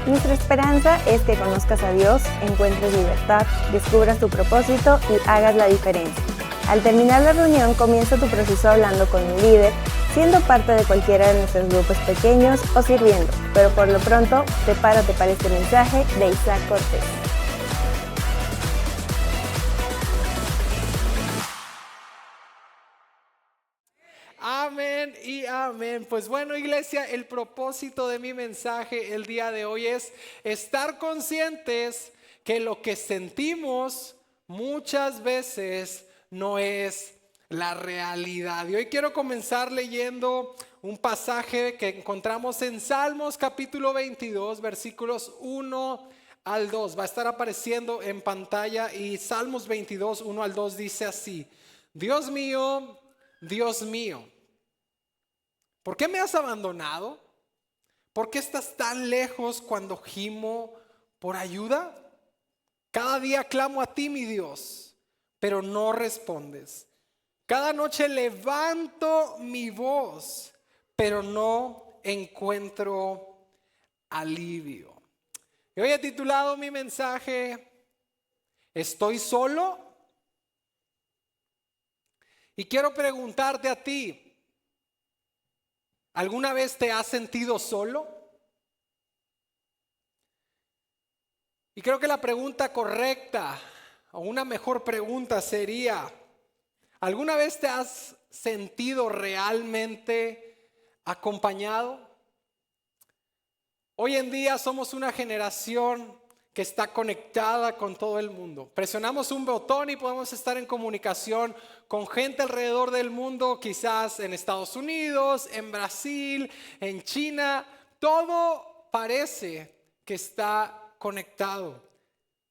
Nuestra esperanza es que conozcas a Dios, encuentres libertad, descubras tu propósito y hagas la diferencia. Al terminar la reunión, comienza tu proceso hablando con un líder, siendo parte de cualquiera de nuestros grupos pequeños o sirviendo. Pero por lo pronto, prepárate para este mensaje de Isaac Cortés. Amén y amén. Pues bueno, iglesia, el propósito de mi mensaje el día de hoy es estar conscientes que lo que sentimos muchas veces no es la realidad. Y hoy quiero comenzar leyendo un pasaje que encontramos en Salmos capítulo 22, versículos 1 al 2. Va a estar apareciendo en pantalla y Salmos 22, 1 al 2 dice así: Dios mío, ¿por qué me has abandonado? ¿Por qué estás tan lejos cuando gimo por ayuda? Cada día clamo a ti, mi Dios, pero no respondes. Cada noche levanto mi voz, pero no encuentro alivio. Y hoy he titulado mi mensaje ¿Estoy solo? Y quiero preguntarte a ti, ¿alguna vez te has sentido solo? Y creo que la pregunta correcta, o una mejor pregunta sería, ¿alguna vez te has sentido realmente acompañado? Hoy en día somos una generación que está conectada con todo el mundo. Presionamos un botón y podemos estar en comunicación con gente alrededor del mundo, quizás en Estados Unidos, en Brasil, en China. Todo parece que está conectado.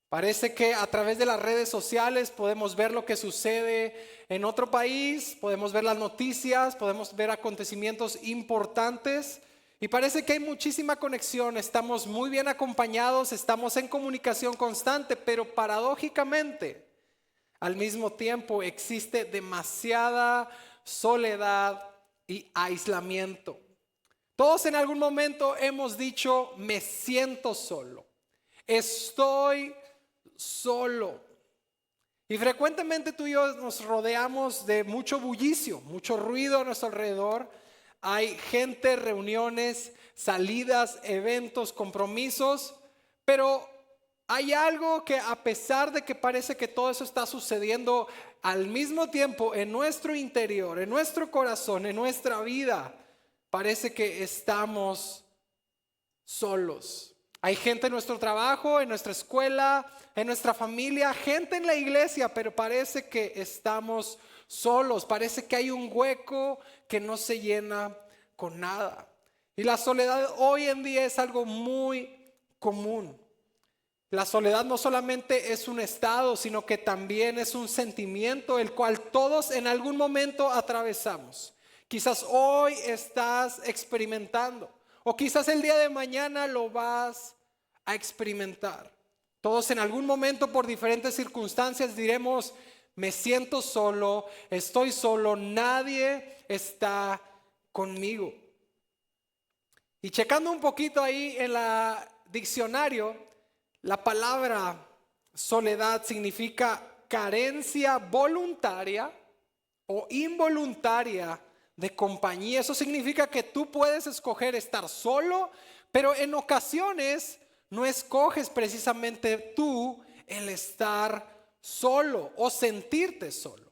Parece que a través de las redes sociales podemos ver lo que sucede en otro país, podemos ver las noticias, podemos ver acontecimientos importantes. Y parece que hay muchísima conexión, estamos muy bien acompañados, estamos en comunicación constante, pero paradójicamente, al mismo tiempo existe demasiada soledad y aislamiento. Todos en algún momento hemos dicho, me siento solo, estoy solo. Y frecuentemente tú y yo nos rodeamos de mucho bullicio, mucho ruido a nuestro alrededor. Hay gente, reuniones, salidas, eventos, compromisos, pero hay algo que a pesar de que parece que todo eso está sucediendo al mismo tiempo en nuestro interior, en nuestro corazón, en nuestra vida, parece que estamos solos. Hay gente en nuestro trabajo, en nuestra escuela, en nuestra familia, gente en la iglesia, pero parece que estamos solos, parece que hay un hueco que no se llena con nada. Y la soledad hoy en día es algo muy común. La soledad no solamente es un estado, sino que también es un sentimiento el cual todos en algún momento atravesamos. Quizás hoy estás experimentando, o quizás el día de mañana lo vas a experimentar. Todos en algún momento por diferentes circunstancias diremos, me siento solo, estoy solo, nadie está conmigo. Y checando un poquito ahí en la diccionario, la palabra soledad significa carencia voluntaria o involuntaria de compañía. Eso significa que tú puedes escoger estar solo, pero en ocasiones no escoges precisamente tú el estar solo o sentirte solo.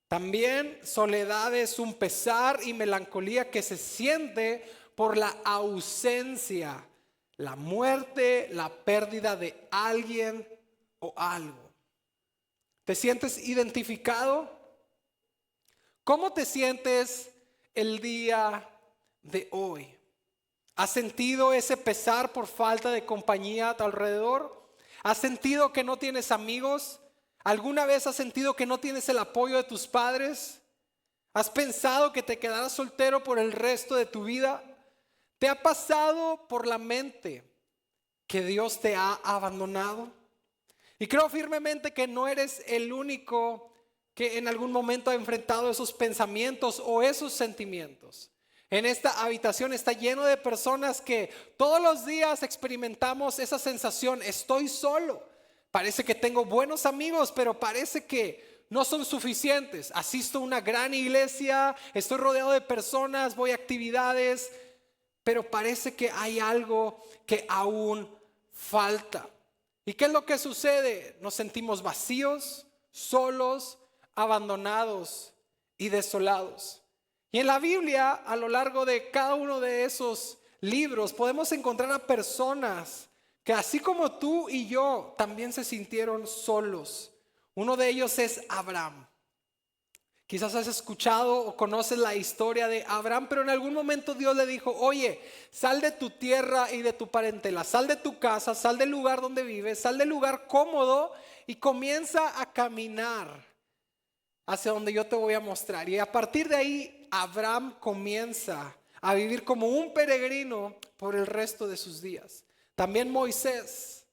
También soledad es un pesar y melancolía que se siente por la ausencia, la muerte, la pérdida de alguien o algo. ¿Te sientes identificado? ¿Cómo te sientes el día de hoy? ¿Has sentido ese pesar por falta de compañía a tu alrededor? ¿Has sentido que no tienes amigos? ¿Alguna vez has sentido que no tienes el apoyo de tus padres? ¿Has pensado que te quedarás soltero por el resto de tu vida? ¿Te ha pasado por la mente que Dios te ha abandonado? Y creo firmemente que no eres el único que en algún momento ha enfrentado esos pensamientos o esos sentimientos. En esta habitación está lleno de personas que todos los días experimentamos esa sensación, estoy solo. Parece que tengo buenos amigos, pero parece que no son suficientes. Asisto a una gran iglesia, estoy rodeado de personas, voy a actividades, pero parece que hay algo que aún falta. ¿Y qué es lo que sucede? Nos sentimos vacíos, solos, abandonados y desolados. Y en la Biblia, a lo largo de cada uno de esos libros, podemos encontrar a personas que así como tú y yo, también se sintieron solos. Uno de ellos es Abraham. Quizás has escuchado o conoces la historia de Abraham, pero en algún momento Dios le dijo, oye, sal de tu tierra y de tu parentela, sal de tu casa, sal del lugar donde vives, sal del lugar cómodo y comienza a caminar hacia donde yo te voy a mostrar. Y a partir de ahí, Abraham comienza a vivir como un peregrino por el resto de sus días. También Moisés,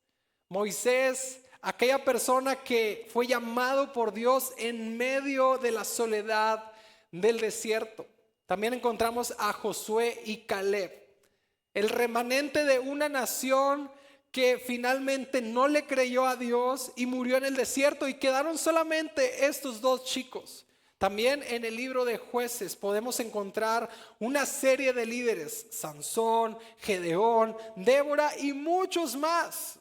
aquella persona que fue llamado por Dios en medio de la soledad del desierto. También encontramos a Josué y Caleb, el remanente de una nación que finalmente no le creyó a Dios y murió en el desierto, y quedaron solamente estos dos chicos. También en el libro de Jueces podemos encontrar una serie de líderes, Sansón, Gedeón, Débora y muchos más,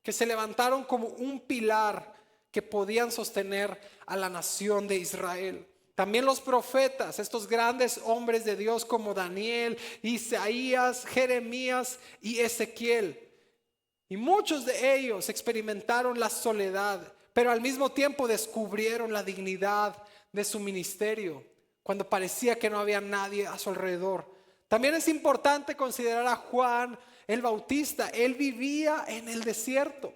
que se levantaron como un pilar que podían sostener a la nación de Israel. También los profetas, estos grandes hombres de Dios como Daniel, Isaías, Jeremías y Ezequiel. Y muchos de ellos experimentaron la soledad, pero al mismo tiempo descubrieron la dignidad de su ministerio cuando parecía que no había nadie a su alrededor. También es importante considerar a Juan el Bautista. Él vivía en el desierto.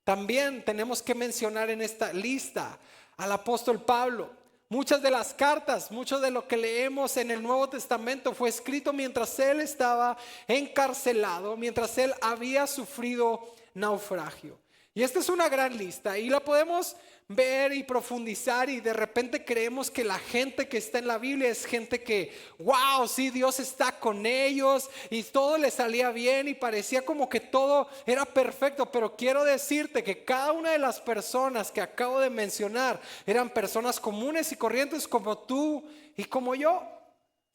También tenemos que mencionar en esta lista al apóstol Pablo. Muchas de las cartas, mucho de lo que leemos en el Nuevo Testamento fue escrito mientras él estaba encarcelado, mientras él había sufrido naufragio. Y esta es una gran lista y la podemos ver y profundizar, y de repente creemos que la gente que está en la Biblia es gente que, wow, sí, Dios está con ellos y todo les salía bien y parecía como que todo era perfecto. Pero quiero decirte que cada una de las personas que acabo de mencionar eran personas comunes y corrientes como tú y como yo,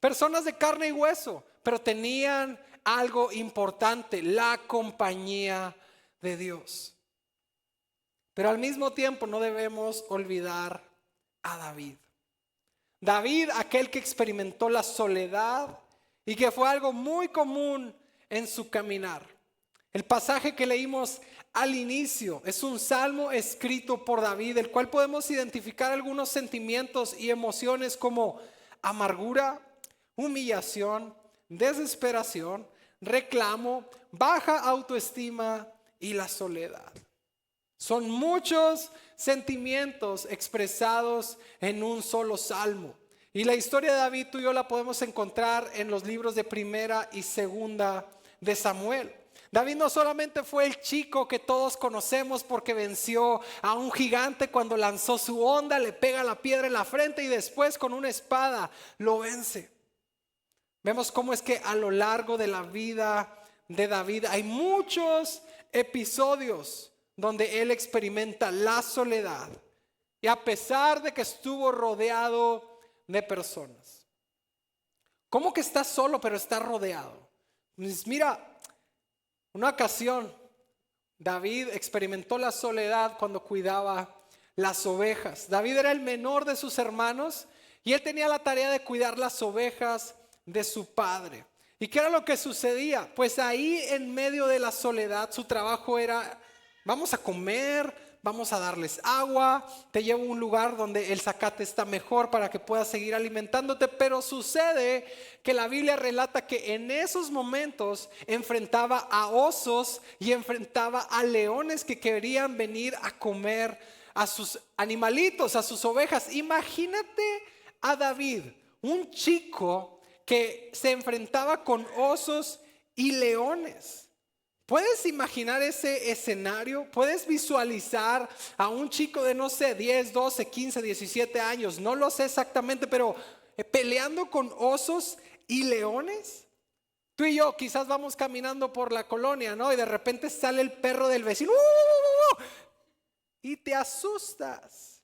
personas de carne y hueso, pero tenían algo importante: la compañía de Dios. Pero al mismo tiempo no debemos olvidar a David. David, aquel que experimentó la soledad y que fue algo muy común en su caminar. El pasaje que leímos al inicio es un salmo escrito por David, el cual podemos identificar algunos sentimientos y emociones como amargura, humillación, desesperación, reclamo, baja autoestima y la soledad. Son muchos sentimientos expresados en un solo salmo. Y la historia de David, tú y yo la podemos encontrar en los libros de Primera y Segunda de Samuel. David no solamente fue el chico que todos conocemos porque venció a un gigante cuando lanzó su honda, le pega la piedra en la frente y después con una espada lo vence. Vemos cómo es que a lo largo de la vida de David hay muchos episodios donde él experimenta la soledad, y a pesar de que estuvo rodeado de personas. ¿Cómo que está solo pero está rodeado? Pues mira, una ocasión David experimentó la soledad cuando cuidaba las ovejas. David era el menor de sus hermanos y él tenía la tarea de cuidar las ovejas de su padre. ¿Y qué era lo que sucedía? Pues ahí en medio de la soledad su trabajo era: vamos a comer, vamos a darles agua, te llevo a un lugar donde el zacate está mejor para que puedas seguir alimentándote. Pero sucede que la Biblia relata que en esos momentos enfrentaba a osos y enfrentaba a leones que querían venir a comer a sus animalitos, a sus ovejas. Imagínate a David, un chico que se enfrentaba con osos y leones. ¿Puedes imaginar ese escenario? ¿Puedes visualizar a un chico de, no sé, 10, 12, 15, 17 años? No lo sé exactamente, pero peleando con osos y leones. Tú y yo quizás vamos caminando por la colonia, ¿no? Y de repente sale el perro del vecino, y te asustas.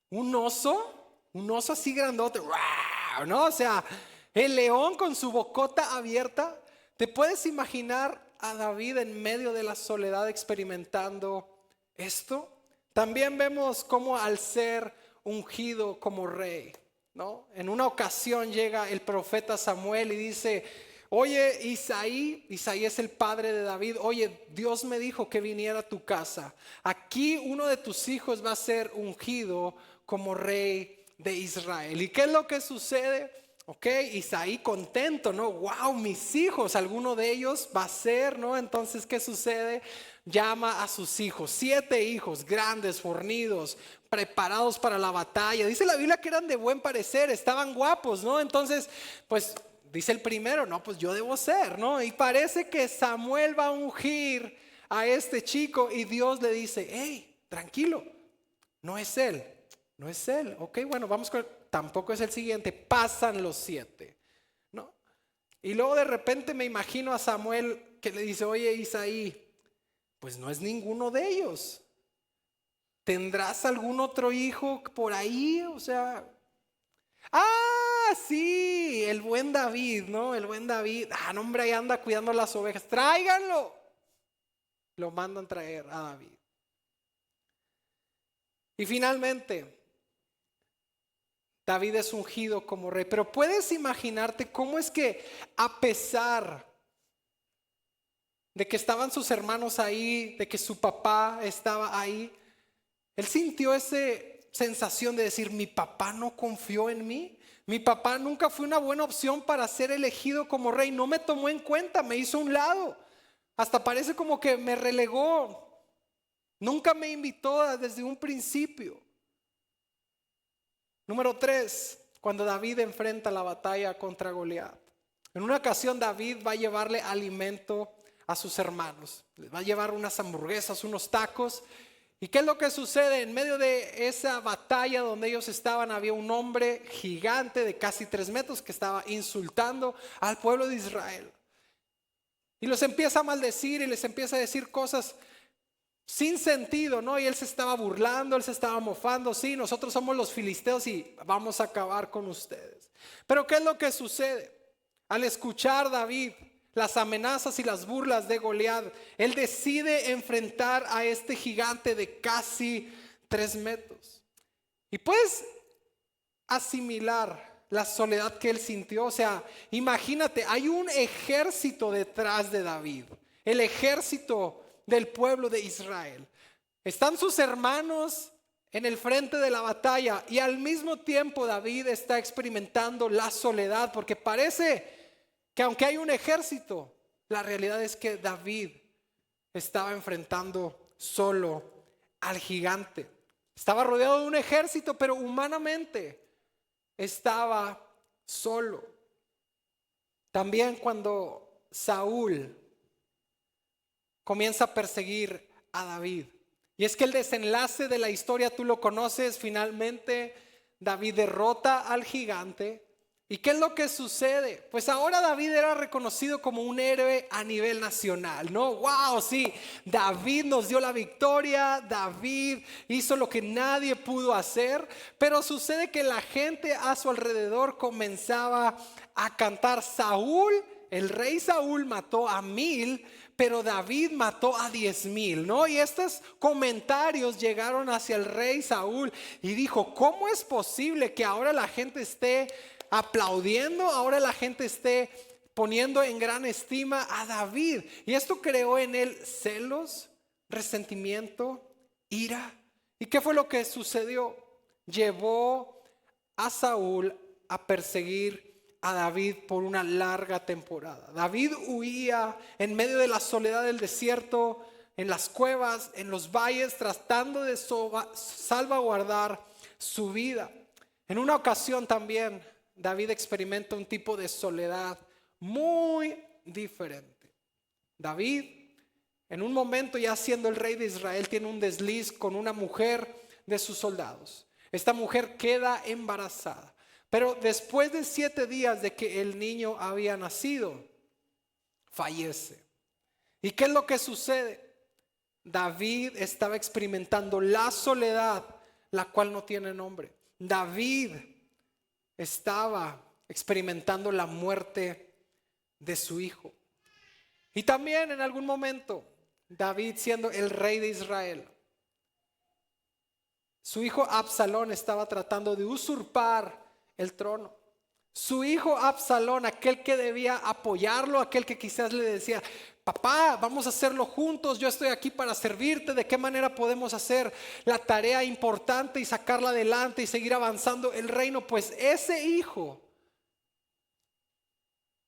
Un oso así grandote, ¿no? O sea, el león con su bocota abierta. ¿Te puedes imaginar a David en medio de la soledad experimentando esto? También vemos cómo al ser ungido como rey, ¿no? En una ocasión llega el profeta Samuel y dice: oye, Isaí es el padre de David, oye, Dios me dijo que viniera a tu casa. Aquí uno de tus hijos va a ser ungido como rey de Israel. ¿Y qué es lo que sucede? Ok, Isaí contento, ¿no? Wow, mis hijos, alguno de ellos va a ser, ¿no? Entonces, ¿qué sucede? Llama a sus hijos, 7 hijos grandes, fornidos, preparados para la batalla. Dice la Biblia que eran de buen parecer, estaban guapos, ¿no? Entonces, pues dice el primero, no, pues yo debo ser, ¿no? Y parece que Samuel va a ungir a este chico y Dios le dice: hey, tranquilo, no es él. No es él. Ok, bueno, vamos con... Tampoco es el siguiente. Pasan los 7, ¿no? Y luego de repente me imagino a Samuel que le dice: oye, Isaí, pues no es ninguno de ellos. ¿Tendrás algún otro hijo por ahí? O sea... sí, el buen David, ¿no? El buen David. No, hombre, ahí anda cuidando las ovejas. Tráiganlo. Lo mandan traer a David. Y finalmente David es ungido como rey, pero puedes imaginarte cómo es que, a pesar de que estaban sus hermanos ahí, de que su papá estaba ahí, él sintió esa sensación de decir: mi papá no confió en mí, mi papá nunca fue una buena opción para ser elegido como rey, no me tomó en cuenta, me hizo a un lado, hasta parece como que me relegó, nunca me invitó desde un principio. Número 3, cuando David enfrenta la batalla contra Goliat. En una ocasión David va a llevarle alimento a sus hermanos. Les va a llevar unas hamburguesas, unos tacos. ¿Y qué es lo que sucede? En medio de esa batalla donde ellos estaban, había un hombre gigante de casi 3 metros que estaba insultando al pueblo de Israel. Y los empieza a maldecir y les empieza a decir cosas sin sentido, ¿no? Y él se estaba burlando, él se estaba mofando. Sí, nosotros somos los filisteos y vamos a acabar con ustedes. Pero ¿qué es lo que sucede? Al escuchar David las amenazas y las burlas de Goliat, él decide enfrentar a este gigante de casi 3 metros. Y puedes asimilar la soledad que él sintió. O sea, imagínate, hay un ejército detrás de David, el ejército del pueblo de Israel. Están sus hermanos en el frente de la batalla y al mismo tiempo David está experimentando la soledad, porque parece que aunque hay un ejército, la realidad es que David estaba enfrentando solo al gigante. Estaba rodeado de un ejército, pero humanamente estaba solo. También cuando Saúl comienza a perseguir a David, y es que el desenlace de la historia tú lo conoces. Finalmente David derrota al gigante. ¿Y qué es lo que sucede? Pues ahora David era reconocido como un héroe a nivel nacional, ¿no? ¡Wow! Sí, David nos dio la victoria, David hizo lo que nadie pudo hacer. Pero sucede que la gente a su alrededor comenzaba a cantar: Saúl, el rey Saúl mató a 1000, pero David mató a 10,000, ¿no? Y estos comentarios llegaron hacia el rey Saúl y dijo: ¿cómo es posible que ahora la gente esté aplaudiendo, ahora la gente esté poniendo en gran estima a David? Y esto creó en él celos, resentimiento, ira. ¿Y qué fue lo que sucedió? Llevó a Saúl a perseguir a David por una larga temporada. David huía en medio de la soledad del desierto, en las cuevas, en los valles, tratando de salvaguardar su vida. En una ocasión también David experimenta un tipo de soledad muy diferente. David, en un momento, ya siendo el rey de Israel, tiene un desliz con una mujer de sus soldados. Esta mujer queda embarazada. Pero después de 7 días de que el niño había nacido, fallece. ¿Y qué es lo que sucede? David estaba experimentando la soledad, la cual no tiene nombre. David estaba experimentando la muerte de su hijo. Y también en algún momento, David siendo el rey de Israel, su hijo Absalón estaba tratando de usurpar el trono. Su hijo Absalón, aquel que debía apoyarlo, aquel que quizás le decía: papá, vamos a hacerlo juntos, yo estoy aquí para servirte, ¿de qué manera podemos hacer la tarea importante y sacarla adelante y seguir avanzando el reino? Pues ese hijo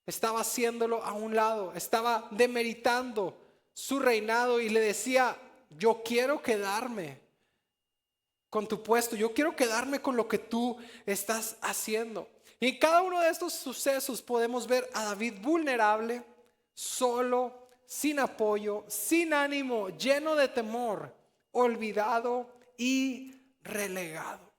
estaba haciéndolo a un lado, estaba demeritando su reinado y le decía: yo quiero quedarme con tu puesto, yo quiero quedarme con lo que tú estás haciendo. Y en cada uno de estos sucesos podemos ver a David vulnerable, solo, sin apoyo, sin ánimo, lleno de temor, olvidado y relegado.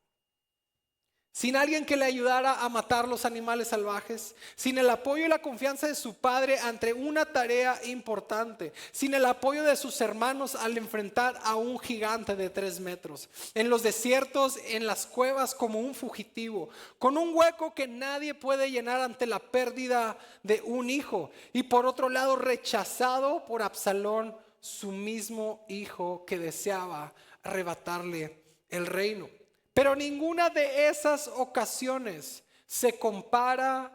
Sin alguien que le ayudara a matar los animales salvajes, sin el apoyo y la confianza de su padre ante una tarea importante, sin el apoyo de sus hermanos al enfrentar a un gigante de 3 metros, en los desiertos, en las cuevas como un fugitivo, con un hueco que nadie puede llenar ante la pérdida de un hijo, y por otro lado rechazado por Absalón, su mismo hijo que deseaba arrebatarle el reino. Pero ninguna de esas ocasiones se compara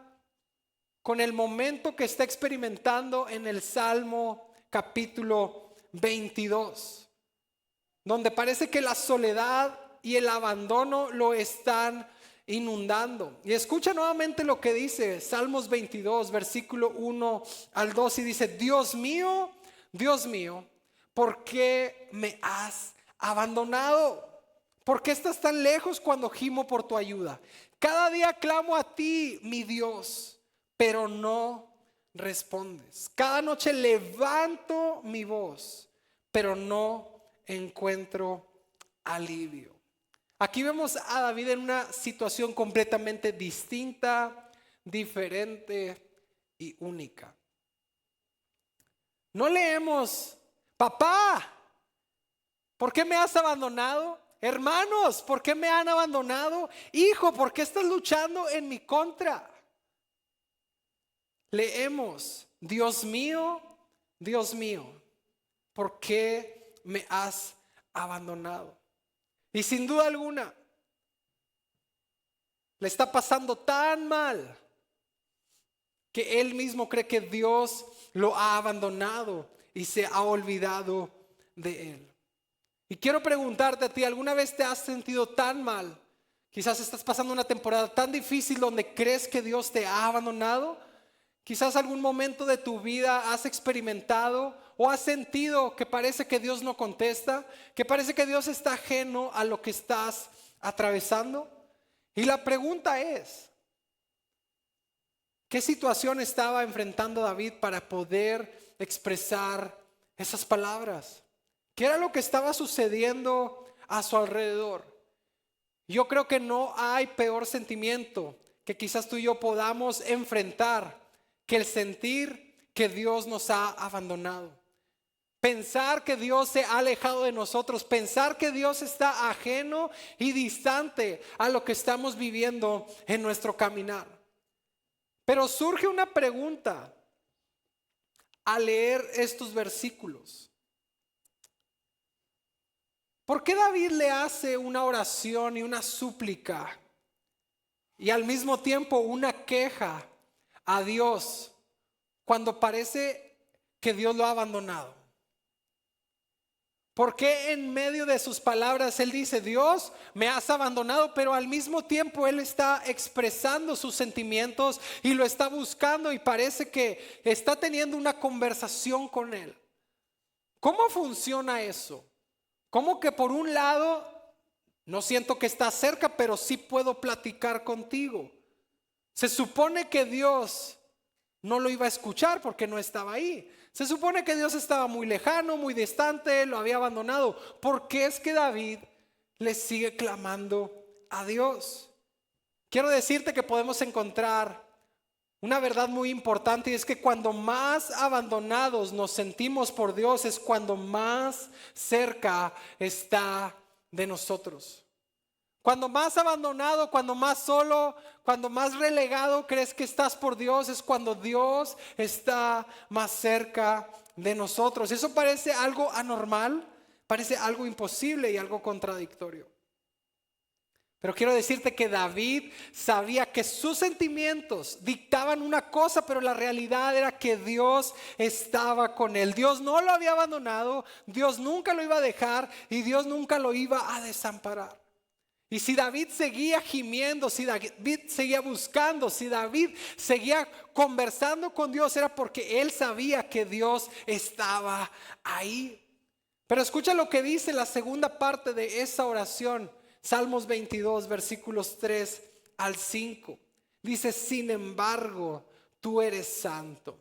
con el momento que está experimentando en el Salmo capítulo 22, donde parece que la soledad y el abandono lo están inundando. Y escucha nuevamente lo que dice Salmos 22, versículo 1 al 2, y dice: Dios mío, ¿por qué me has abandonado? ¿Por qué estás tan lejos cuando gimo por tu ayuda? Cada día clamo a ti, mi Dios, pero no respondes. Cada noche levanto mi voz, pero no encuentro alivio. Aquí vemos a David en una situación completamente distinta, diferente y única. No leemos: papá, ¿por qué me has abandonado? Hermanos, ¿por qué me han abandonado? Hijo, ¿por qué estás luchando en mi contra? Leemos: Dios mío, ¿por qué me has abandonado? Y sin duda alguna, le está pasando tan mal que él mismo cree que Dios lo ha abandonado y se ha olvidado de él. Y quiero preguntarte a ti: ¿alguna vez te has sentido tan mal? Quizás estás pasando una temporada tan difícil donde crees que Dios te ha abandonado. Quizás algún momento de tu vida has experimentado o has sentido que parece que Dios no contesta, que parece que Dios está ajeno a lo que estás atravesando. Y la pregunta es: ¿qué situación estaba enfrentando David para poder expresar esas palabras? ¿Qué era lo que estaba sucediendo a su alrededor? Yo creo que no hay peor sentimiento que quizás tú y yo podamos enfrentar que el sentir que Dios nos ha abandonado. Pensar que Dios se ha alejado de nosotros, pensar que Dios está ajeno y distante a lo que estamos viviendo en nuestro caminar. Pero surge una pregunta al leer estos versículos. ¿Por qué David le hace una oración y una súplica y al mismo tiempo una queja a Dios cuando parece que Dios lo ha abandonado? ¿Por qué en medio de sus palabras él dice: Dios, me has abandonado? Pero al mismo tiempo él está expresando sus sentimientos y lo está buscando y parece que está teniendo una conversación con él. ¿Cómo funciona eso? ¿Cómo que por un lado no siento que estás cerca, pero sí puedo platicar contigo? Se supone que Dios no lo iba a escuchar porque no estaba ahí. Se supone que Dios estaba muy lejano, muy distante, lo había abandonado. ¿Por qué es que David le sigue clamando a Dios? quiero decirte que podemos encontrar una verdad muy importante, y es que cuando más abandonados nos sentimos por Dios es cuando más cerca está de nosotros. Cuando más abandonado, cuando más solo, cuando más relegado crees que estás por Dios, es cuando Dios está más cerca de nosotros. Eso parece algo anormal, parece algo imposible y algo contradictorio. Pero quiero decirte que David sabía que sus sentimientos dictaban una cosa, pero la realidad era que Dios estaba con él. Dios no lo había abandonado, Dios nunca lo iba a dejar y Dios nunca lo iba a desamparar. Y si David seguía gimiendo, si David seguía buscando, si David seguía conversando con Dios, era porque él sabía que Dios estaba ahí. Pero escucha lo que dice la segunda parte de esa oración. Salmos 22, versículos 3 al 5. Dice, sin embargo, tú eres santo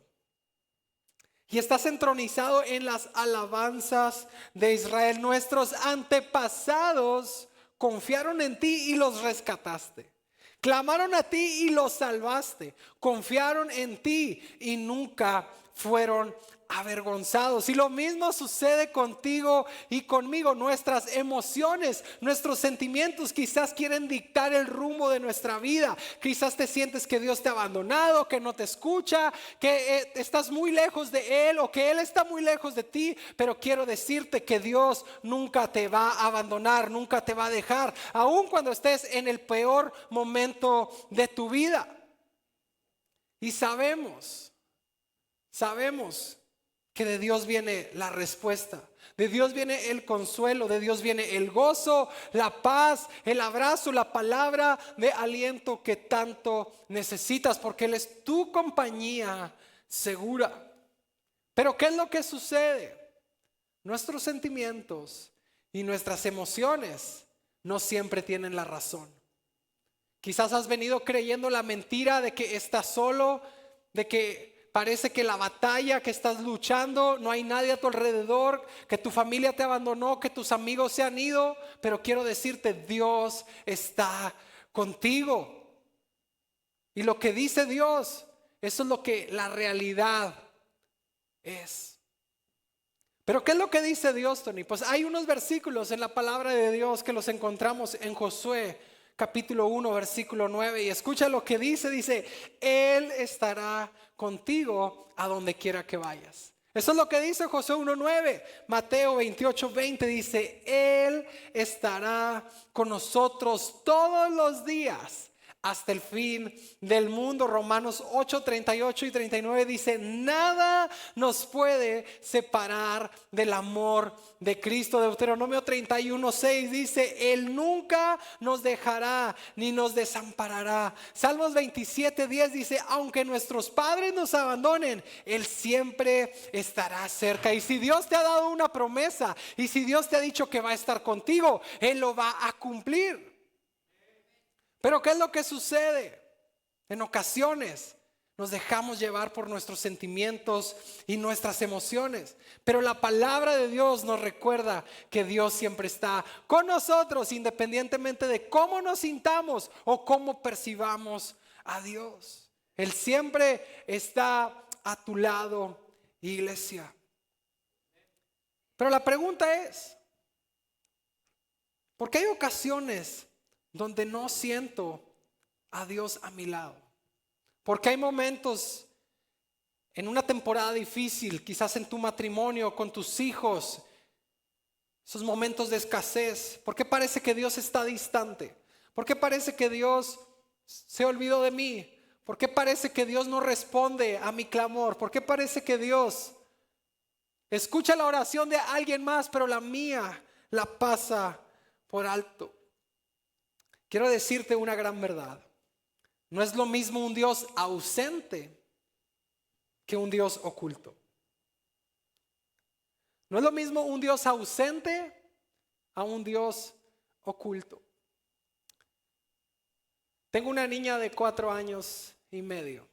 y estás entronizado en las alabanzas de Israel. Nuestros antepasados confiaron en ti y los rescataste. Clamaron a ti y los salvaste. Confiaron en ti y nunca fueron avergonzados. Y lo mismo sucede contigo y conmigo. Nuestras emociones, nuestros sentimientos quizás quieren dictar el rumbo de nuestra vida. Quizás te sientes que Dios te ha abandonado, que no te escucha, que estás muy lejos de Él o que Él está muy lejos de ti. Pero quiero decirte que Dios nunca te va a abandonar, nunca te va a dejar, aun cuando estés en el peor momento de tu vida. Y sabemos que de Dios viene la respuesta, de Dios viene el consuelo, de Dios viene el gozo, la paz, el abrazo, la palabra de aliento que tanto necesitas, porque Él es tu compañía segura. Pero ¿qué es lo que sucede? Nuestros sentimientos y nuestras emociones no siempre tienen la razón. Quizás has venido creyendo la mentira de que estás solo, de que parece que la batalla que estás luchando, no hay nadie a tu alrededor, que tu familia te abandonó, que tus amigos se han ido. Pero quiero decirte, Dios está contigo. Y lo que dice Dios, eso es lo que la realidad es. Pero ¿qué es lo que dice Dios, Tony? Pues hay unos versículos en la palabra de Dios que los encontramos en Josué capítulo 1, versículo 9. Y escucha lo que dice, Él estará contigo a donde quiera que vayas. Eso es lo que dice Josué 1:9. Mateo 28:20 dice, Él estará con nosotros todos los días hasta el fin del mundo. Romanos 8:38 y 39 dice, nada nos puede separar del amor de Cristo. Deuteronomio 31:6 dice, Él nunca nos dejará ni nos desamparará. Salmos 27:10 dice, aunque nuestros padres nos abandonen, Él siempre estará cerca. Y si Dios te ha dado una promesa, y si Dios te ha dicho que va a estar contigo, Él lo va a cumplir. Pero ¿qué es lo que sucede? En ocasiones nos dejamos llevar por nuestros sentimientos y nuestras emociones. Pero la palabra de Dios nos recuerda que Dios siempre está con nosotros, independientemente de cómo nos sintamos o cómo percibamos a Dios. Él siempre está a tu lado, iglesia. Pero la pregunta es, ¿por qué hay ocasiones donde no siento a Dios a mi lado? Porque hay momentos en una temporada difícil, quizás en tu matrimonio, con tus hijos, esos momentos de escasez. ¿Por qué parece que Dios está distante? ¿Por qué parece que Dios se olvidó de mí? ¿Por qué parece que Dios no responde a mi clamor? ¿Por qué parece que Dios escucha la oración de alguien más, pero la mía la pasa por alto? Quiero decirte una gran verdad. No es lo mismo un Dios ausente que un Dios oculto. No es lo mismo un Dios ausente a un Dios oculto. Tengo una niña de 4 años y medio.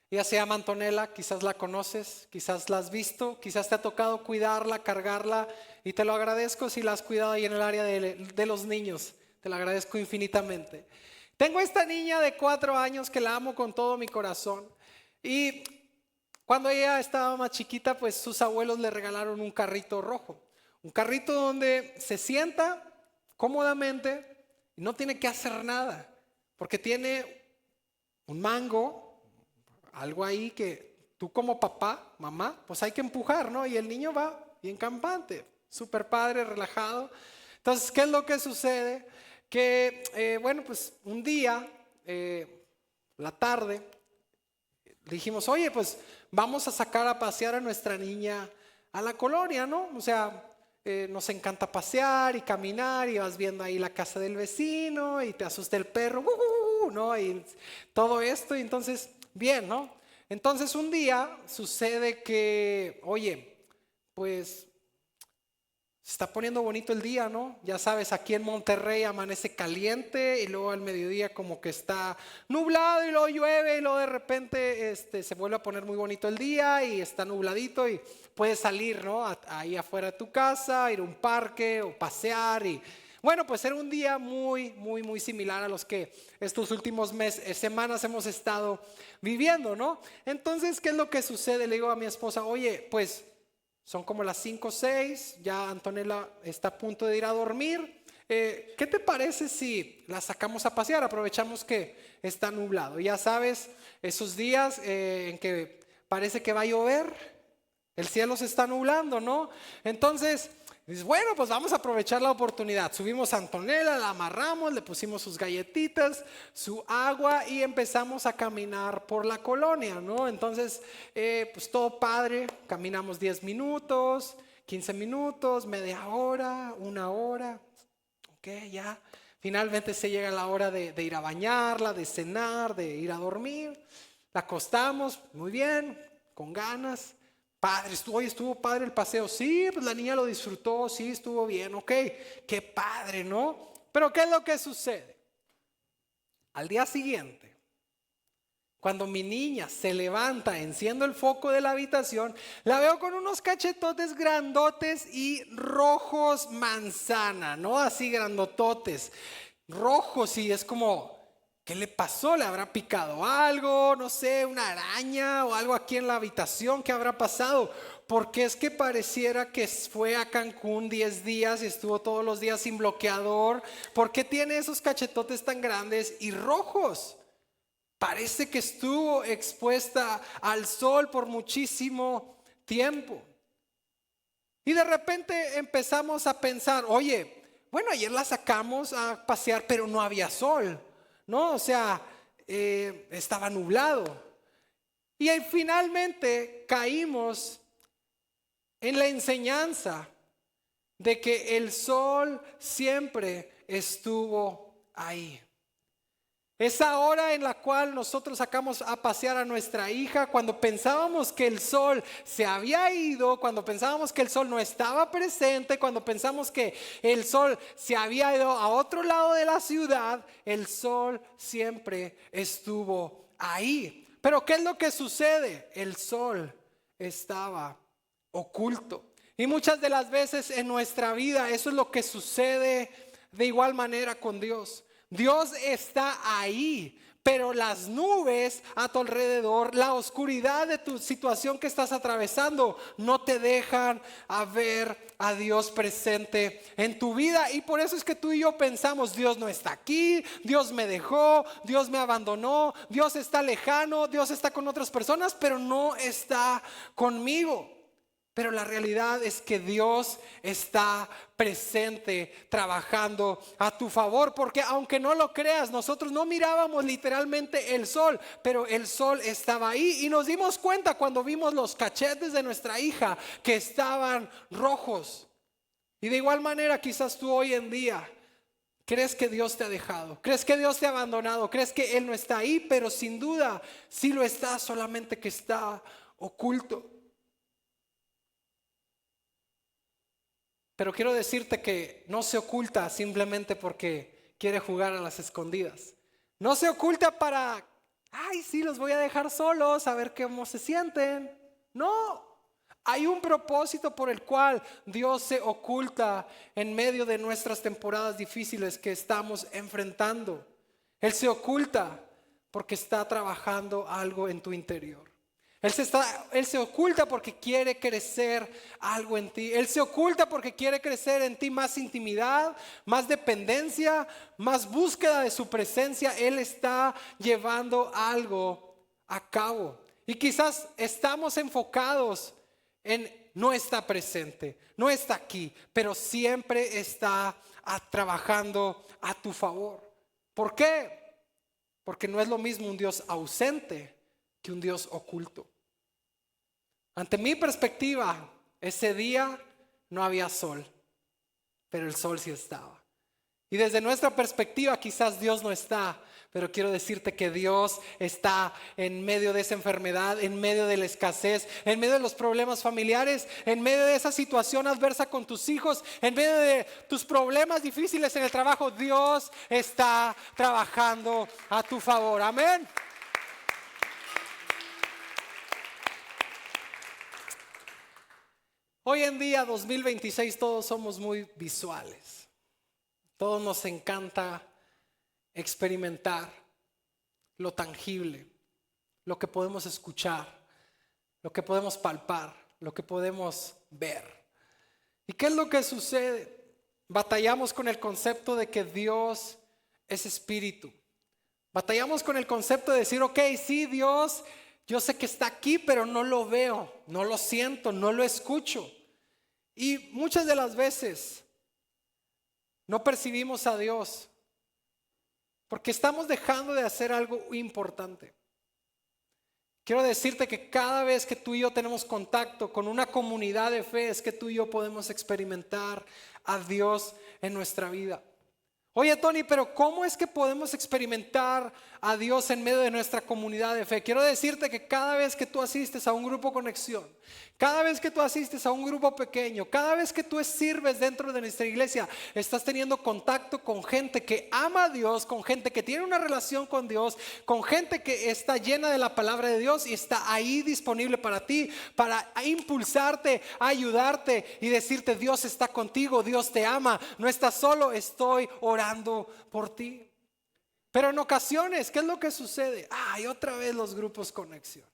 Ella se llama Antonella, quizás la conoces, quizás la has visto, quizás te ha tocado cuidarla, cargarla, y te lo agradezco si la has cuidado ahí en el área de los niños. Te lo agradezco infinitamente. Tengo esta niña de 4 años que la amo con todo mi corazón. Y cuando ella estaba más chiquita, pues sus abuelos le regalaron un carrito rojo. Un carrito donde se sienta cómodamente y no tiene que hacer nada. Porque tiene un mango, algo ahí que tú como papá, mamá, pues hay que empujar, ¿no? Y el niño va bien campante, súper padre, relajado. Entonces, ¿qué es lo que sucede? Que, bueno, pues un día, la tarde, dijimos, oye, pues vamos a sacar a pasear a nuestra niña a la colonia, ¿no? O sea, nos encanta pasear y caminar y vas viendo ahí la casa del vecino y te asusta el perro, ¿no? Y todo esto, y entonces, bien, ¿no? Entonces un día sucede que, oye, pues se está poniendo bonito el día, ¿no? Ya sabes, aquí en Monterrey amanece caliente y luego al mediodía como que está nublado y luego llueve y luego de repente se vuelve a poner muy bonito el día y está nubladito y puedes salir, ¿no? Ahí afuera de tu casa, ir a un parque o pasear y bueno, pues era un día muy similar a los que estos últimos meses, semanas hemos estado viviendo, ¿no? Entonces, ¿qué es lo que sucede? Le digo a mi esposa, oye, pues son como las 5 o 6, ya Antonella está a punto de ir a dormir. ¿Qué te parece si la sacamos a pasear? Aprovechamos que está nublado. Ya sabes, esos días en que parece que va a llover, el cielo se está nublando, ¿no? Entonces, dices, bueno, pues vamos a aprovechar la oportunidad. Subimos a Antonella, la amarramos, le pusimos sus galletitas, su agua y empezamos a caminar por la colonia, ¿no? Entonces, pues todo padre, caminamos 10 minutos, 15 minutos, media hora, 1 hora, ok, ya. Finalmente se llega la hora de ir a bañarla, de cenar, de ir a dormir. La acostamos, muy bien, con ganas. Padre, estuvo padre el paseo. Sí, pues la niña lo disfrutó, sí, estuvo bien, ok, qué padre, ¿no? Pero ¿qué es lo que sucede? Al día siguiente, cuando mi niña se levanta, enciendo el foco de la habitación, la veo con unos cachetotes grandotes y rojos manzana, ¿no? Así grandototes, rojos, y es como, ¿qué le pasó? ¿Le habrá picado algo? No sé, una araña o algo aquí en la habitación. ¿Qué habrá pasado? Porque es que pareciera que fue a Cancún 10 días y estuvo todos los días sin bloqueador. ¿Por qué tiene esos cachetotes tan grandes y rojos? Parece que estuvo expuesta al sol por muchísimo tiempo. Y de repente empezamos a pensar, oye, bueno, ayer la sacamos a pasear, pero no había sol. No, o sea, estaba nublado. Y ahí finalmente caímos en la enseñanza de que el sol siempre estuvo ahí. Esa hora en la cual nosotros sacamos a pasear a nuestra hija, cuando pensábamos que el sol se había ido, cuando pensábamos que el sol no estaba presente, cuando pensamos que el sol se había ido a otro lado de la ciudad, el sol siempre estuvo ahí. Pero ¿qué es lo que sucede? El sol estaba oculto. Y muchas de las veces en nuestra vida eso es lo que sucede de igual manera con Dios. Dios está ahí, pero las nubes a tu alrededor, la oscuridad de tu situación que estás atravesando, no te dejan a ver a Dios presente en tu vida. Y por eso es que tú y yo pensamos, Dios no está aquí, Dios me dejó, Dios me abandonó, Dios está lejano, Dios está con otras personas, pero no está conmigo. Pero la realidad es que Dios está presente, trabajando a tu favor, porque aunque no lo creas, nosotros no mirábamos literalmente el sol, pero el sol estaba ahí y nos dimos cuenta cuando vimos los cachetes de nuestra hija que estaban rojos. Y de igual manera quizás tú hoy en día crees que Dios te ha dejado, crees que Dios te ha abandonado, crees que Él no está ahí, pero sin duda sí lo está, solamente que está oculto. Pero quiero decirte que no se oculta simplemente porque quiere jugar a las escondidas. No se oculta para, ay, sí, los voy a dejar solos, a ver cómo se sienten. No, hay un propósito por el cual Dios se oculta en medio de nuestras temporadas difíciles que estamos enfrentando. Él se oculta porque está trabajando algo en tu interior. Él se oculta porque quiere crecer algo en ti. Él se oculta porque quiere crecer en ti más intimidad, más dependencia, más búsqueda de su presencia. Él está llevando algo a cabo. Y quizás estamos enfocados en no está presente, no está aquí, pero siempre está trabajando a tu favor. ¿Por qué? Porque no es lo mismo un Dios ausente que un Dios oculto. Ante mi perspectiva, ese día no había sol, pero el sol sí estaba. Y desde nuestra perspectiva quizás Dios no está, pero quiero decirte que Dios está en medio de esa enfermedad, en medio de la escasez, en medio de los problemas familiares, en medio de esa situación adversa con tus hijos, en medio de tus problemas difíciles en el trabajo. Dios está trabajando a tu favor. Amén. Hoy en día, 2026, todos somos muy visuales. Todos nos encanta experimentar lo tangible, lo que podemos escuchar, lo que podemos palpar, lo que podemos ver. ¿Y qué es lo que sucede? Batallamos con el concepto de que Dios es espíritu. Batallamos con el concepto de decir, ok, sí, Dios, yo sé que está aquí, pero no lo veo, no lo siento, no lo escucho. Y muchas de las veces no percibimos a Dios porque estamos dejando de hacer algo importante. Quiero decirte que cada vez que tú y yo tenemos contacto con una comunidad de fe, es que tú y yo podemos experimentar a Dios en nuestra vida. Oye, Tony, pero ¿cómo es que podemos experimentar a Dios en medio de nuestra comunidad de fe? Quiero decirte que cada vez que tú asistes a un grupo conexión, cada vez que tú asistes a un grupo pequeño, cada vez que tú sirves dentro de nuestra iglesia, estás teniendo contacto con gente que ama a Dios, con gente que tiene una relación con Dios, con gente que está llena de la palabra de Dios y está ahí disponible para ti, para impulsarte, ayudarte y decirte: Dios está contigo, Dios te ama, no estás solo, estoy orando por ti. Pero en ocasiones, ¿qué es lo que sucede? Ay, otra vez los grupos conexión.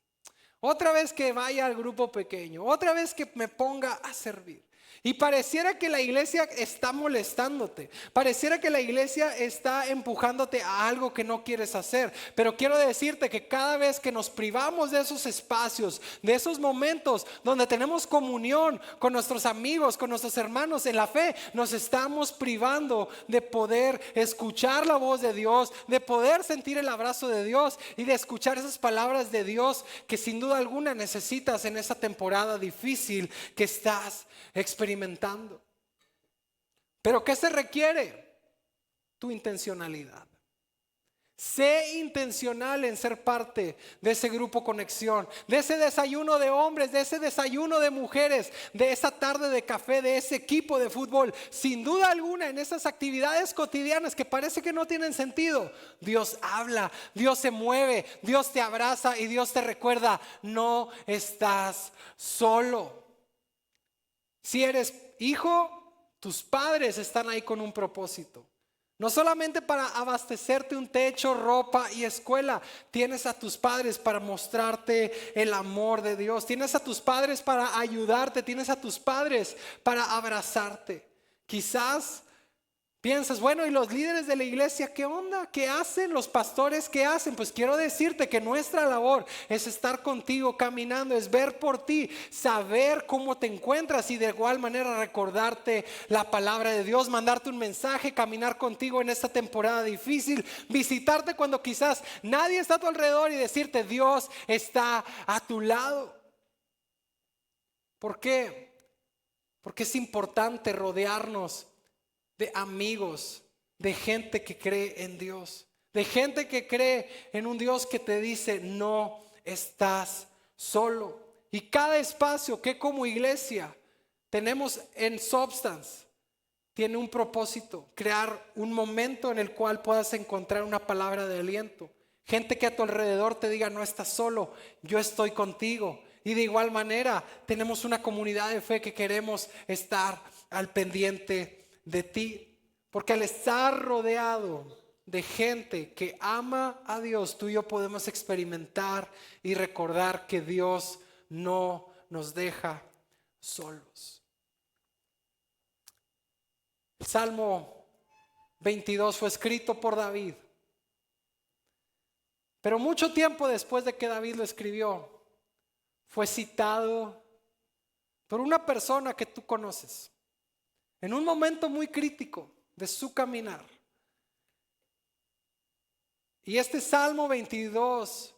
Otra vez que vaya al grupo pequeño, otra vez que me ponga a servir. Y pareciera que la iglesia está molestándote, pareciera que la iglesia está empujándote a algo que no quieres hacer. Pero quiero decirte que cada vez que nos privamos de esos espacios, de esos momentos donde tenemos comunión con nuestros amigos, con nuestros hermanos en la fe, nos estamos privando de poder escuchar la voz de Dios, de poder sentir el abrazo de Dios y de escuchar esas palabras de Dios que sin duda alguna necesitas en esa temporada difícil que estás experimentando. Pero ¿qué se requiere? Tu intencionalidad. Sé intencional en ser parte de ese grupo conexión, de ese desayuno de hombres, de ese desayuno de mujeres, de esa tarde de café, de ese equipo de fútbol. Sin duda alguna, en esas actividades cotidianas que parece que no tienen sentido, Dios habla, Dios se mueve, Dios te abraza y Dios te recuerda: no estás solo. Si eres hijo, tus padres están ahí con un propósito. No solamente para abastecerte un techo, ropa y escuela. Tienes a tus padres para mostrarte el amor de Dios. Tienes a tus padres para ayudarte. Tienes a tus padres para abrazarte. Quizás piensas, bueno, ¿y los líderes de la iglesia qué onda? ¿Qué hacen? ¿Los pastores qué hacen? Pues quiero decirte que nuestra labor es estar contigo caminando, es ver por ti, saber cómo te encuentras y de igual manera recordarte la palabra de Dios, mandarte un mensaje, caminar contigo en esta temporada difícil, visitarte cuando quizás nadie está a tu alrededor y decirte: Dios está a tu lado. ¿Por qué? Porque es importante rodearnos de amigos, de gente que cree en Dios, de gente que cree en un Dios que te dice: no estás solo. Y cada espacio que como iglesia tenemos en Substance tiene un propósito: crear un momento en el cual puedas encontrar una palabra de aliento. Gente que a tu alrededor te diga: no estás solo, yo estoy contigo. Y de igual manera tenemos una comunidad de fe que queremos estar al pendiente de ti, porque al estar rodeado de gente que ama a Dios, tú y yo podemos experimentar y recordar que Dios no nos deja solos. El Salmo 22 fue escrito por David, pero mucho tiempo después de que David lo escribió, fue citado por una persona que tú conoces, en un momento muy crítico de su caminar. Y este Salmo 22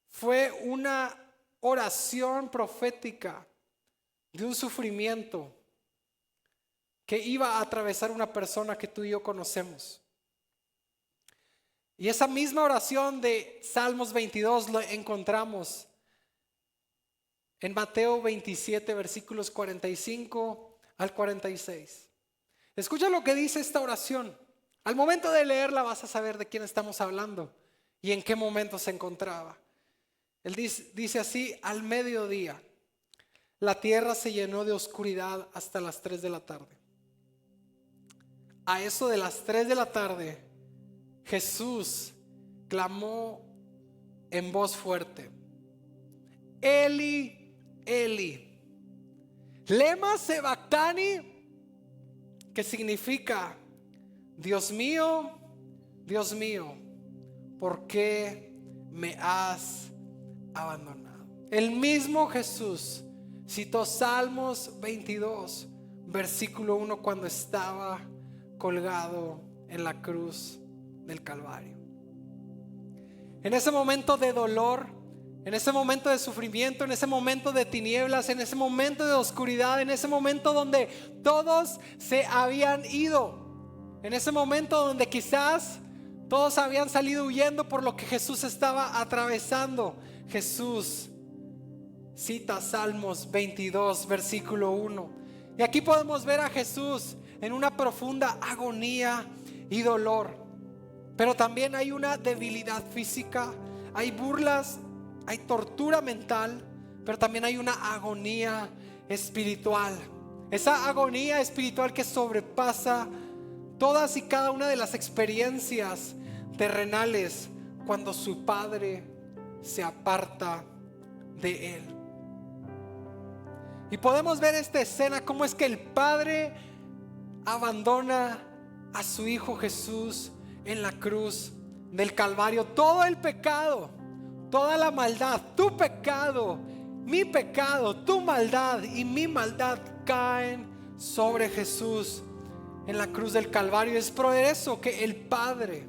fue una oración profética de un sufrimiento que iba a atravesar una persona que tú y yo conocemos. Y esa misma oración de Salmos 22 la encontramos en Mateo 27, versículos 45 al 46. Escucha lo que dice esta oración. Al momento de leerla vas a saber de quién estamos hablando y en qué momento se encontraba. Él dice así: al mediodía la tierra se llenó de oscuridad hasta las 3 de la tarde. A eso de las 3 de la tarde, Jesús clamó en voz fuerte: Eli, Eli, lema sabactani, que significa: Dios mío, ¿por qué me has abandonado? El mismo Jesús citó Salmos 22, versículo 1, cuando estaba colgado en la cruz del Calvario. En ese momento de dolor, en ese momento de sufrimiento, en ese momento de tinieblas, en ese momento de oscuridad, en ese momento donde todos se habían ido, en ese momento donde quizás todos habían salido huyendo por lo que Jesús estaba atravesando, Jesús cita Salmos 22, versículo 1. Y aquí podemos ver a Jesús en una profunda agonía y dolor. Pero también hay una debilidad física, hay burlas, hay tortura mental, pero también hay una agonía espiritual. Esa agonía espiritual que sobrepasa todas y cada una de las experiencias terrenales cuando su Padre se aparta de él. Y podemos ver esta escena, cómo es que el Padre abandona a su Hijo Jesús en la cruz del Calvario. Todo el pecado, toda la maldad, tu pecado, mi pecado, tu maldad y mi maldad caen sobre Jesús en la cruz del Calvario. Es por eso que el Padre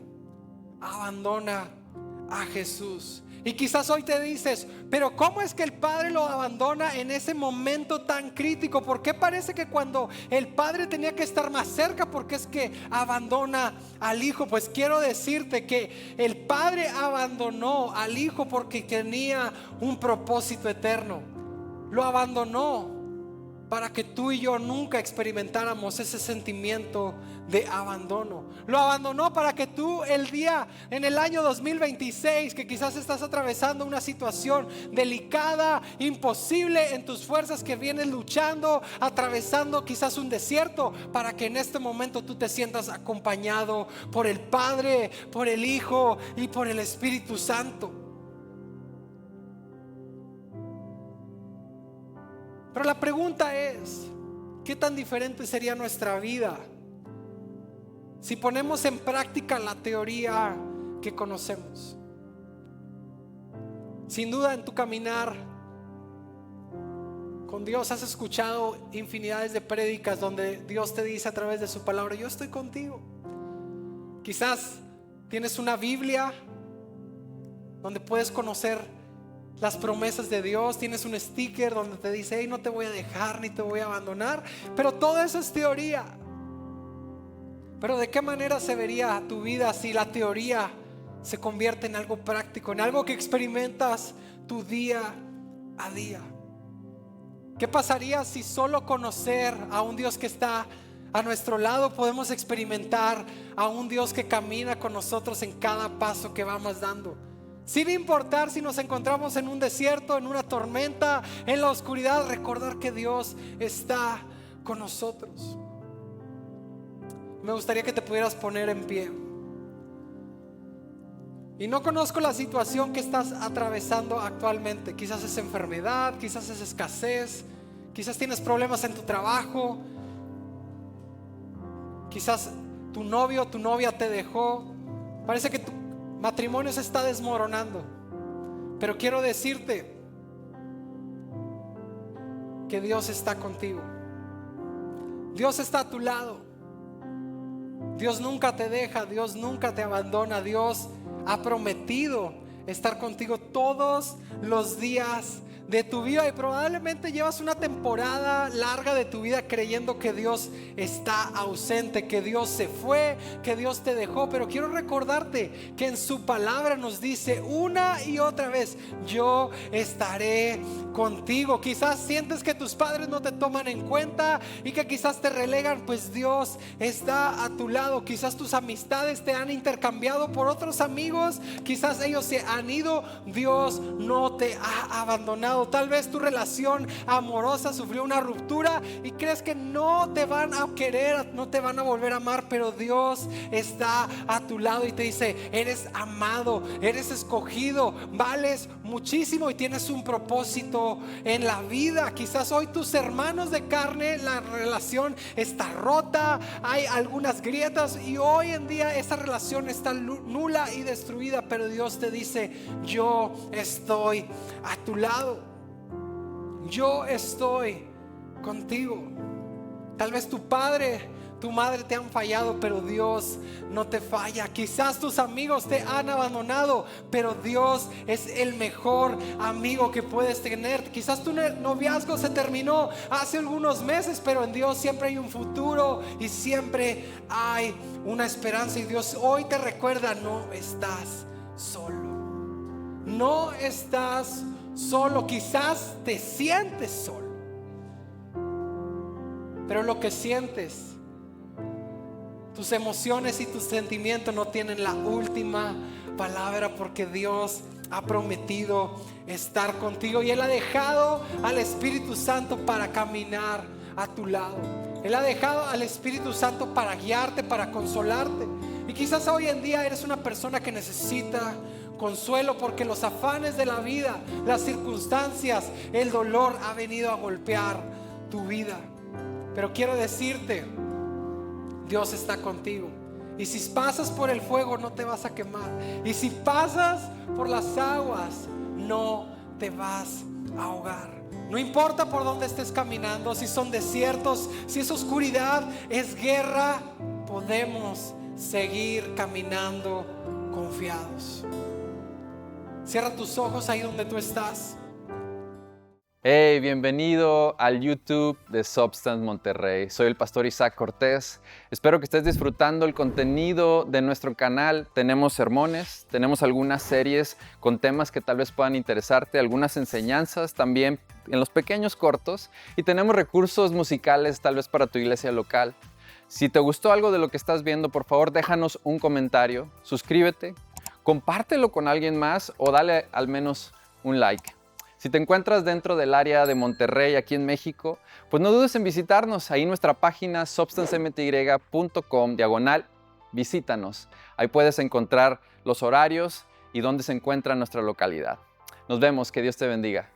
abandona a Jesús. Y quizás hoy te dices: pero ¿cómo es que el Padre lo abandona en ese momento tan crítico? ¿Por qué parece que cuando el Padre tenía que estar más cerca, por qué es que abandona al Hijo? Pues quiero decirte que el Padre abandonó al Hijo porque tenía un propósito eterno. Lo abandonó para que tú y yo nunca experimentáramos ese sentimiento de abandono. Lo abandonó para que tú en el año 2026, que quizás estás atravesando una situación delicada, imposible en tus fuerzas, que vienes luchando, atravesando quizás un desierto, para que en este momento tú te sientas acompañado por el Padre, por el Hijo y por el Espíritu Santo. Pero la pregunta es: ¿qué tan diferente sería nuestra vida si ponemos en práctica la teoría que conocemos? Sin duda, en tu caminar con Dios has escuchado infinidades de prédicas donde Dios te dice a través de su palabra: yo estoy contigo. Quizás tienes una Biblia donde puedes conocer las promesas de Dios, tienes un sticker donde te dice: hey, no te voy a dejar ni te voy a abandonar. Pero todo eso es teoría. Pero ¿de qué manera se vería tu vida si la teoría se convierte en algo práctico, en algo que experimentas tu día a día? ¿Qué pasaría si solo conocer a un Dios que está a nuestro lado podemos experimentar a un Dios que camina con nosotros en cada paso que vamos dando? Sin importar si nos encontramos en un desierto, en una tormenta, en la oscuridad, recordar que Dios está con nosotros. Me gustaría que te pudieras poner en pie. Y no conozco la situación que estás atravesando actualmente. Quizás es enfermedad, quizás es escasez, quizás tienes problemas en tu trabajo, quizás tu novio o tu novia te dejó. Parece que tu matrimonio se está desmoronando. Pero quiero decirte que Dios está contigo. Dios está a tu lado. Dios nunca te deja, Dios nunca te abandona. Dios ha prometido estar contigo todos los días de tu vida, y probablemente llevas una temporada larga de tu vida creyendo que Dios está ausente, que Dios se fue, que Dios te dejó. Pero quiero recordarte que en su palabra nos dice una y otra vez: yo estaré contigo. Quizás sientes que tus padres no te toman en cuenta y que quizás te relegan, pues Dios está a tu lado. Quizás tus amistades te han intercambiado por otros amigos, quizás ellos se han ido, Dios no te ha abandonado. Tal vez tu relación amorosa sufrió una ruptura y crees que no te van a querer, no te van a volver a amar, pero Dios está a tu lado y te dice: eres amado, eres escogido, vales muchísimo y tienes un propósito en la vida. Quizás hoy tus hermanos de carne, la relación está rota, hay algunas grietas y hoy en día esa relación está nula y destruida, pero Dios te dice: yo estoy a tu lado. Yo estoy contigo. Tal vez tu padre, tu madre te han fallado, pero Dios no te falla. Quizás tus amigos te han abandonado, pero Dios es el mejor amigo que puedes tener. Quizás tu noviazgo se terminó hace algunos meses, pero en Dios siempre hay un futuro y siempre hay una esperanza. Y Dios hoy te recuerda: no estás solo. No estás solo. Quizás te sientes solo, pero lo que sientes, tus emociones y tus sentimientos no tienen la última palabra, porque Dios ha prometido estar contigo y Él ha dejado al Espíritu Santo para caminar a tu lado. Él ha dejado al Espíritu Santo para guiarte, para consolarte. Y quizás hoy en día eres una persona que necesita consuelo, porque los afanes de la vida, las circunstancias, el dolor ha venido a golpear tu vida. Pero quiero decirte: Dios está contigo. Y si pasas por el fuego, no te vas a quemar. Y si pasas por las aguas, no te vas a ahogar. No importa por dónde estés caminando, si son desiertos, si es oscuridad, es guerra, podemos seguir caminando confiados. Cierra tus ojos ahí donde tú estás. Hey, bienvenido al YouTube de Substance Monterrey. Soy el pastor Isaac Cortés. Espero que estés disfrutando el contenido de nuestro canal. Tenemos sermones, tenemos algunas series con temas que tal vez puedan interesarte, algunas enseñanzas también en los pequeños cortos, y tenemos recursos musicales tal vez para tu iglesia local. Si te gustó algo de lo que estás viendo, por favor déjanos un comentario, suscríbete, compártelo con alguien más o dale al menos un like. Si te encuentras dentro del área de Monterrey, aquí en México, pues no dudes en visitarnos. Ahí en nuestra página substancemty.com/visítanos. Ahí puedes encontrar los horarios y dónde se encuentra nuestra localidad. Nos vemos, que Dios te bendiga.